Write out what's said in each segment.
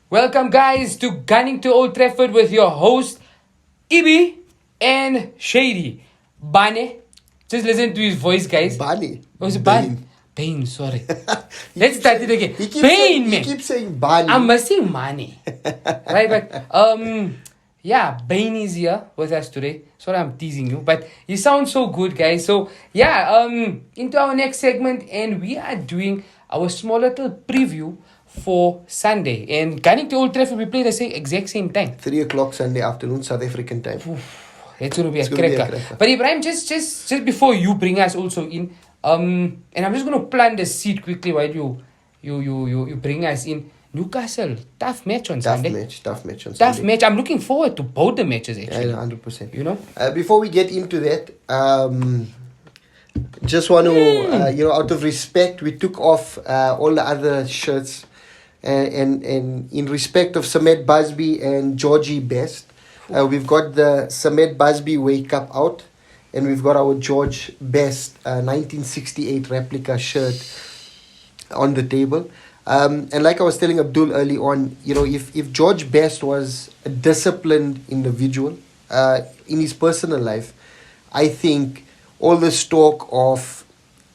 Welcome, guys, to Gunning to Old Trafford with your host, Ibi and Shady. Bane. Just listen to his voice, guys. Bani. Oh, is it Bane? Bane, sorry. Let's start it again. He Bane, keeps saying Bani. I'm missing money. Right, but, yeah, Bane is here with us today. Sorry, I'm teasing you, but you sound so good, guys. So, yeah, into our next segment, and we are doing our small little preview for Sunday. And Gunning to Old Trafford, we play the exact same time. 3 o'clock Sunday afternoon, South African time. It's going to be a cracker. But Ibrahim, just before you bring us also in, and I'm just going to plant the seed quickly while you bring us in. Newcastle, tough match on Sunday. Tough match on Sunday. Tough match. I'm looking forward to both the matches, actually. Yeah, 100%. You know? Before we get into that, just want to, out of respect, we took off all the other shirts. And in respect of Samet Busby and Georgie Best, we've got the Samet Busby Wake Up out, and we've got our George Best 1968 replica shirt on the table. And like I was telling Abdul early on, if George Best was a disciplined individual in his personal life, I think all this talk of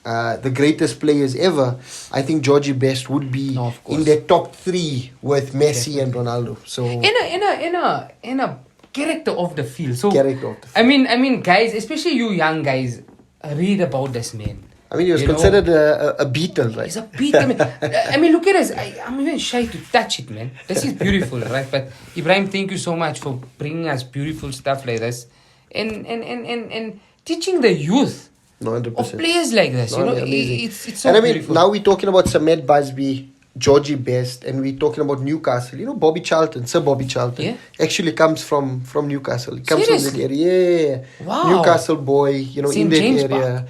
the greatest players ever, I think Georgie Best would be in the top 3 with Messi and Ronaldo. So in a character of the field. So character of the field. I mean, guys, especially you young guys, read about this man. I mean, he was considered a Beatle, right? He's a Beatle. I mean, look at us. I'm even shy to touch it, man. This is beautiful, right? But Ibrahim, thank you so much for bringing us beautiful stuff like this, and teaching the youth. 100%. Of players like this, it's so beautiful. Now we're talking about Samet Busby, Georgie Best, and we're talking about Newcastle. Bobby Charlton, Sir Bobby Charlton, actually comes from Newcastle. He comes Seriously? from that area. Yeah. Wow. Newcastle boy, in that James area.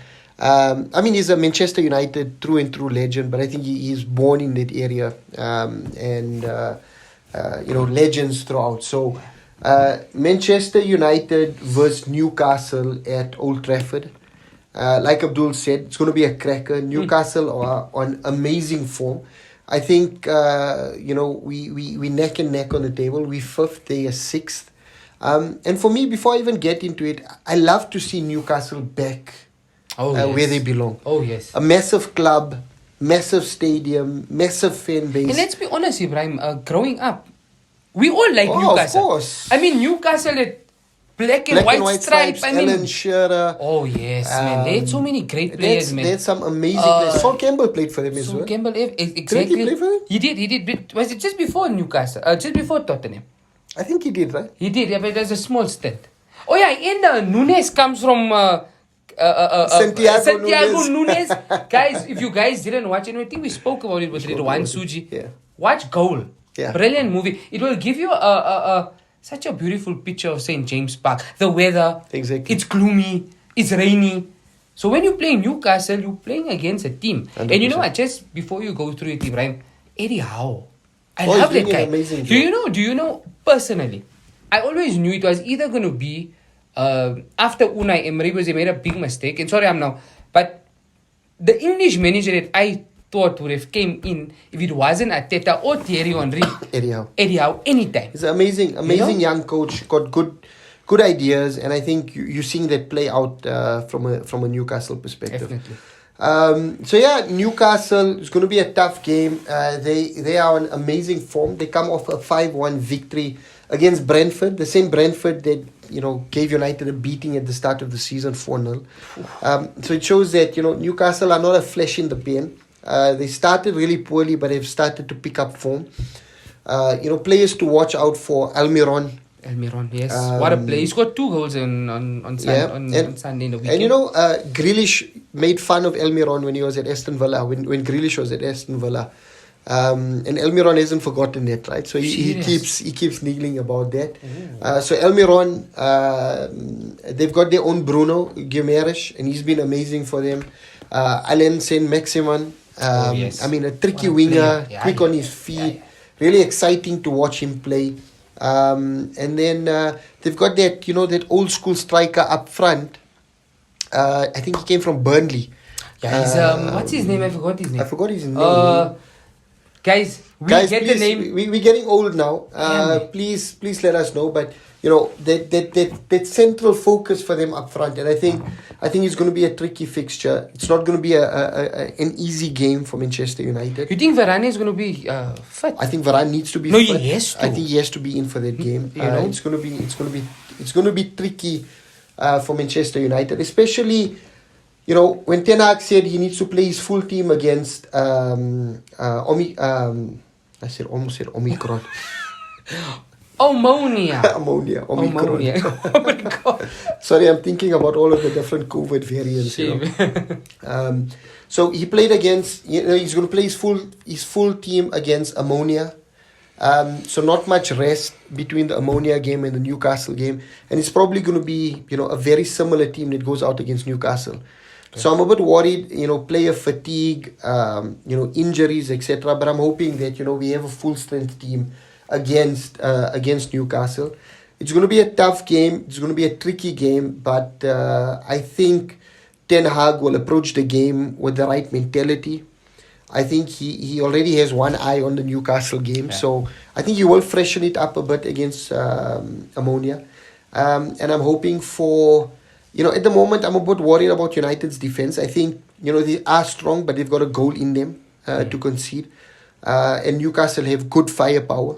He's a Manchester United through and through legend, but I think he's born in that area, legends throughout. So, Manchester United versus Newcastle at Old Trafford. Like Abdul said, it's going to be a cracker. Newcastle are on amazing form. I think, we neck and neck on the table. We're 5th, they are 6th. And for me, before I even get into it, I love to see Newcastle back where they belong. Oh, yes. A massive club, massive stadium, massive fan base. And let's be honest, Ibrahim, growing up, we all like Newcastle. Of course. I mean, Newcastle had black and white stripes. Alan Shearer. Oh, yes, man. They had so many great players, man. They had some amazing players. Sol Campbell played for them as well. Sol Campbell, exactly. Didn't he play for them? He did. Was it just before Newcastle? Just before Tottenham? I think he did, right? He did, yeah, but there's a small stint. Oh, yeah, and Nunes comes from... Santiago Nunes. Guys, if you guys didn't watch it, I think we spoke about it with Ridwan Suji. Yeah. Watch Goal. Yeah. Brilliant movie. It will give you such a beautiful picture of St. James Park. The weather. Exactly. It's gloomy. It's rainy. So when you play Newcastle, you're playing against a team. 100%. And you know what? Just before you go through it, Ibrahim, Eddie Howe. I love that guy. Do you know personally? I always knew it was either going to be after Unai Emery, because he made a big mistake. And sorry, but the English manager that I thought would have came in if it wasn't Arteta or Thierry Henry. Eddie Howe, anytime. He's an amazing young coach. Got good ideas, and I think you're seeing that play out from a Newcastle perspective. Definitely. Newcastle is going to be a tough game. They are on amazing form. They come off a 5-1 victory against Brentford, the same Brentford that gave United a beating at the start of the season, 4-0. So it shows that Newcastle are not a flesh in the pen. They started really poorly, but they've started to pick up form. Players to watch out for: Almiron, yes. What a play. He scored 2 goals on Sunday in the weekend. And Grealish made fun of Almiron when he was at Aston Villa, when Grealish was at Aston Villa. And Almiron hasn't forgotten that, right? So he keeps niggling about that. So Almiron, they've got their own Bruno Guimaraes, and he's been amazing for them. Alain Saint-Maximin, yes. a tricky winger, quick on his feet, really exciting to watch him play. And then they've got that old school striker up front. I think he came from Burnley. Yeah, what's his name? I forgot his name. Guys, Guys, get please, the name. we're getting old now. Please let us know. But that central focus for them up front, and I think it's going to be a tricky fixture. It's not going to be an easy game for Manchester United. You think Varane is going to be fit? I think Varane needs to be. No, fit. he has to. I think he has to be in for that game. It's going to be tricky for Manchester United, especially. When Ten Hag said he needs to play his full team against almost said Omicron. Omicron. Oh my God. Sorry, I'm thinking about all of the different COVID variants. So he played against. He's going to play his full team against Ammonia. So not much rest between the Ammonia game and the Newcastle game, and it's probably going to be a very similar team that goes out against Newcastle. So I'm a bit worried, player fatigue, injuries, etc. But I'm hoping that we have a full strength team against Newcastle. It's going to be a tough game. It's going to be a tricky game, but I think Ten Hag will approach the game with the right mentality. I think he already has one eye on the Newcastle game, so I think he will freshen it up a bit against Ammonia, and I'm hoping for. At the moment, I'm a bit worried about United's defense. I think, they are strong, but they've got a goal in them to concede. And Newcastle have good firepower.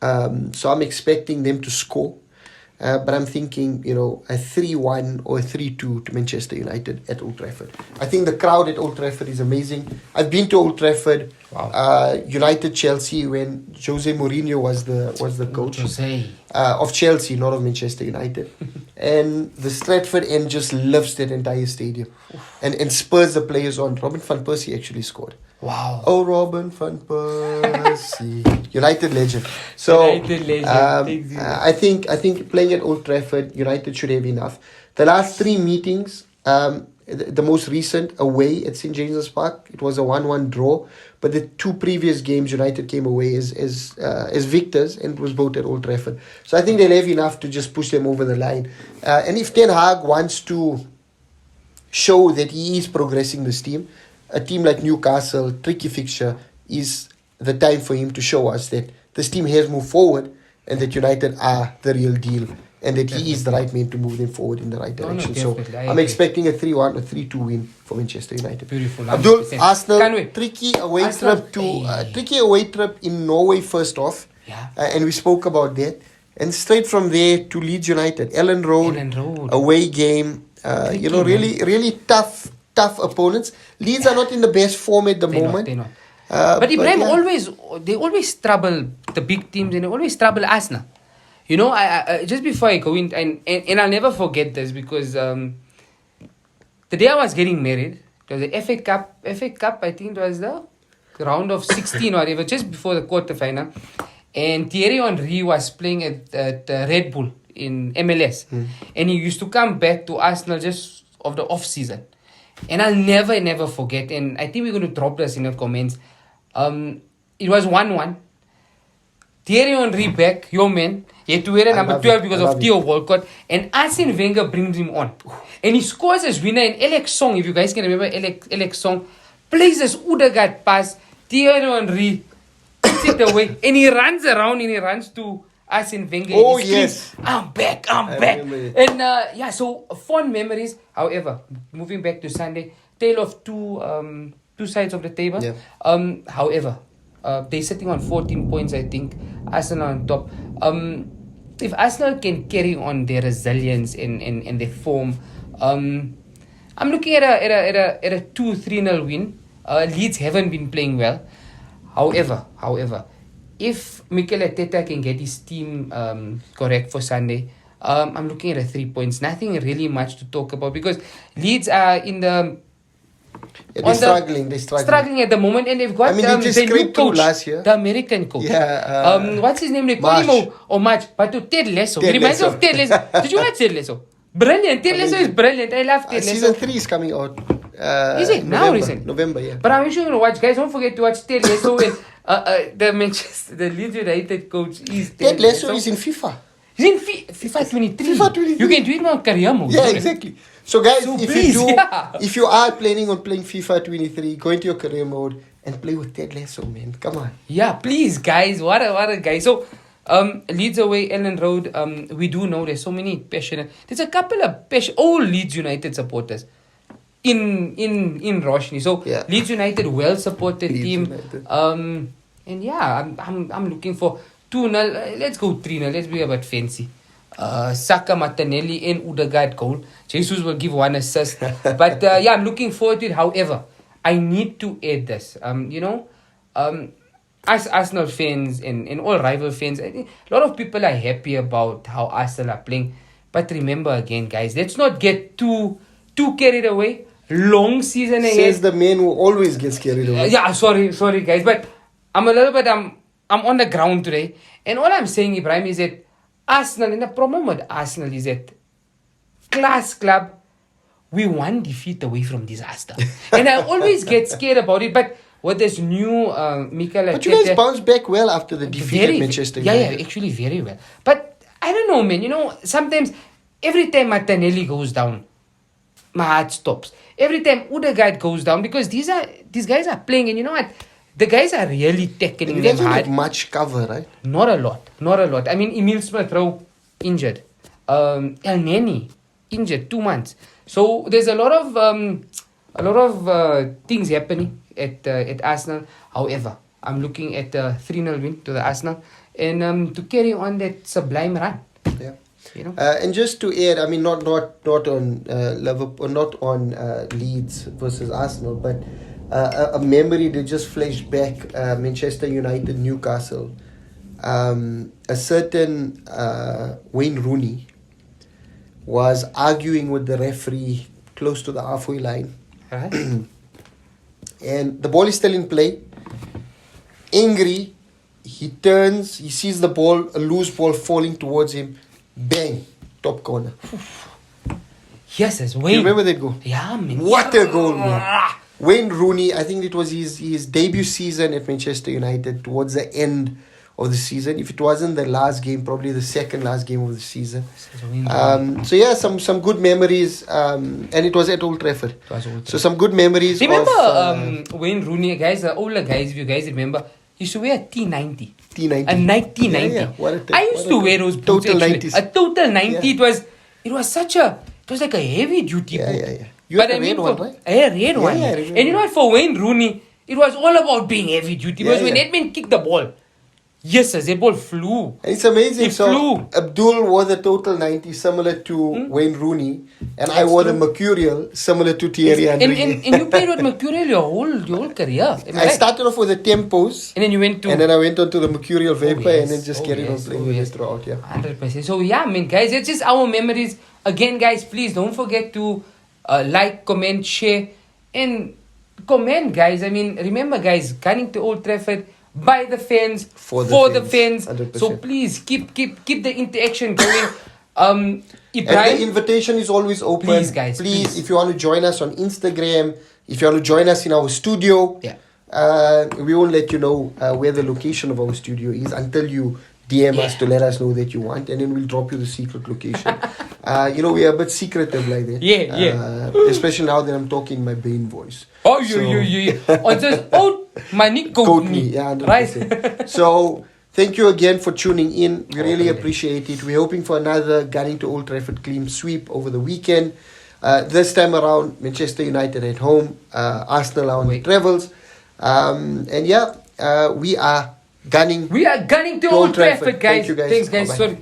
So I'm expecting them to score. But I'm thinking, a 3-1 or a 3-2 to Manchester United at Old Trafford. I think the crowd at Old Trafford is amazing. I've been to Old Trafford, United Chelsea, when Jose Mourinho was the coach of Chelsea, not of Manchester United. And the Stratford end just lifts that entire stadium and spurs the players on. Robin van Persie actually scored. Wow. Oh, Robin van Persie. United legend. So, United legend. I think playing at Old Trafford, United should have enough. The last 3 meetings, the most recent away at St. James's Park, it was a 1-1 draw. But the 2 previous games, United came away as victors, and it was both at Old Trafford. So I think they'll have enough to just push them over the line. And if Ten Hag wants to show that he is progressing this team, a team like Newcastle, tricky fixture, is the time for him to show us that this team has moved forward and that United are the real deal and that he is the right man to move them forward in the right direction. So I'm expecting a 3-1 or 3-2 win for Manchester United. Beautiful. Abdul, Arsenal, tricky away trip in Norway first off. Yeah. And we spoke about that. And straight from there to Leeds United, Ellen Road. Away game. Really tough opponents. Leeds are not in the best form at the moment. They're not. But Ibrahim always trouble the big teams, and they always trouble Arsenal. I just before I go in, and I'll never forget this, because the day I was getting married, it was the FA Cup, I think it was the round of 16 or whatever, just before the quarterfinal. And Thierry Henry was playing at Red Bull in MLS. And he used to come back to Arsenal just of the off-season. And I'll never forget, and I think we're going to drop this in the comments. It was 1-1. Thierry Henry back, your man. He had to wear a number 12 because of Theo Walcott. And Arsene Wenger brings him on. And he scores as winner in Alex Song. If you guys can remember Alex Song. Plays this Odegaard pass. Thierry Henry puts it away. And he runs around and he runs to Arsene Wenger. Oh, yes. I'm back. And so fond memories. However, moving back to Sunday, tale of two sides of the table. Yeah. However, they're sitting on 14 points, I think. Arsenal on top. If Arsenal can carry on their resilience and their form, I'm looking at a 2-3-0 win. Leeds haven't been playing well. However, if Mikel Arteta can get his team correct for Sunday, I'm looking at 3 points. Nothing really much to talk about, because Leeds are in the... They're struggling at the moment, and they've got they just the new coach, last year. the American coach. Yeah. What's his name? They call him March, but to Ted Lasso. He reminds me of Ted Lasso. Did you watch Ted Lasso? Brilliant. Ted Lasso is brilliant. I love Ted Lasso. Season 3 is coming out. Is it now recently? November, yeah. But I'm sure you're going to watch, guys. Don't forget to watch Ted Lasso. And the Leeds United coach is Ted Lasso is in FIFA. He's in FIFA 23. FIFA 23. You can do it on career mode. Yeah, exactly. So guys, if you are planning on playing FIFA 23, go into your career mode and play with Ted Lasso, man. Come on. Yeah, please, guys. What a guy. So, Leeds away, Ellen Road. We do know there's so many passionate. There's a couple of old Leeds United supporters in Roshni. So Yeah. Leeds United, well supported Leeds team. United. And yeah, I'm looking for 2-0. Let's go 3-0. Let's be a bit fancy. Saka, Martinelli, and Odegaard goal. Jesus will give 1 assist. But yeah, I'm looking forward to it. However, I need to add this. As Arsenal fans and all rival fans, I think a lot of people are happy about how Arsenal are playing. But remember again, guys, let's not get too carried away. Long season ahead. Says the man who always gets carried away. Yeah, sorry, guys, but I'm on the ground today, and all I'm saying, Ibrahim, is that Arsenal, and the problem with Arsenal is that class club, we 1 defeat away from disaster, and I always get scared about it. But with this new Mikel Arteta, But you guys bounced back well after the defeat at Manchester United. Yeah, actually very well. But I don't know, man. Sometimes every time Martinelli goes down, my heart stops. Every time Odegaard goes down, because these guys are playing, and you know what? The guys are really tackling You them guys don't hard. have much cover, right? Not a lot. I mean, Emil Smith-Rowe injured. El Neni injured 2 months. So there's a lot of things happening at Arsenal. However, I'm looking at a 3-0 win to the Arsenal, and to carry on that sublime run. Yeah. And just to add, I mean, not on Liverpool, not on Leeds versus Arsenal, but a memory that just flashed back. Manchester United, Newcastle. A certain Wayne Rooney was arguing with the referee close to the halfway line, Right. and the ball is still in play. Angry, he turns, he sees the ball, a loose ball falling towards him. Bang, top corner. Yes, as Wayne. You remember that goal? Yeah, man. What a goal, man. Wayne Rooney, I think it was his debut season at Manchester United, towards the end of the season. If it wasn't the last game, probably the second last game of the season. So yeah, some good memories, and it was at Old Trafford. So some good memories. Remember Wayne Rooney, guys, the older guys, if you guys remember, used to wear a T90. T90. A 1990. Yeah. What a I used to wear those boots. Total actually. 90s. A total 90. Yeah. It was like a heavy duty boot. Yeah. You had a red one, right? A red one. I And remember. you know what? For Wayne Rooney, it was all about being heavy duty. Because when Edmund kicked the ball, yes, sir, the ball flew. And it's amazing. It So flew. Abdul wore the total 90 similar to Wayne Rooney, and I That's wore the true. Mercurial similar to Thierry And Henry. you played with Mercurial your whole career. Am I I right? started off with the Tempos, And then you went to... and then I went on to the Mercurial Vapor, yes. and then just carried on playing with it throughout. Yeah. 100%. So yeah, man, guys, it's just our memories. Again, guys, please don't forget to like, comment, share, and comment, guys. I mean, remember, guys, coming to Old Trafford by the fans, for the fans. 100%. So please keep the interaction going. And Ibrahim, the invitation is always open. Please, guys, Please, please. if you want to join us on Instagram, if you want to join us in our studio, we won't let you know where the location of our studio is until you DM us to let us know that you want, and then we'll drop you the secret location. We are a bit secretive like that. Yeah. Especially now that I'm talking my Bane voice. Oh, you. On this old money Quote me. Yeah, 100%. Right. So, thank you again for tuning in. We really appreciate it. We're hoping for another Gunning to Old Trafford clean sweep over the weekend. This time around, Manchester United at home, Arsenal on the travels. We are gunning. We are gunning to Old Trafford, guys. Thank you, guys. Thanks, guys. Bye-bye. Sorry.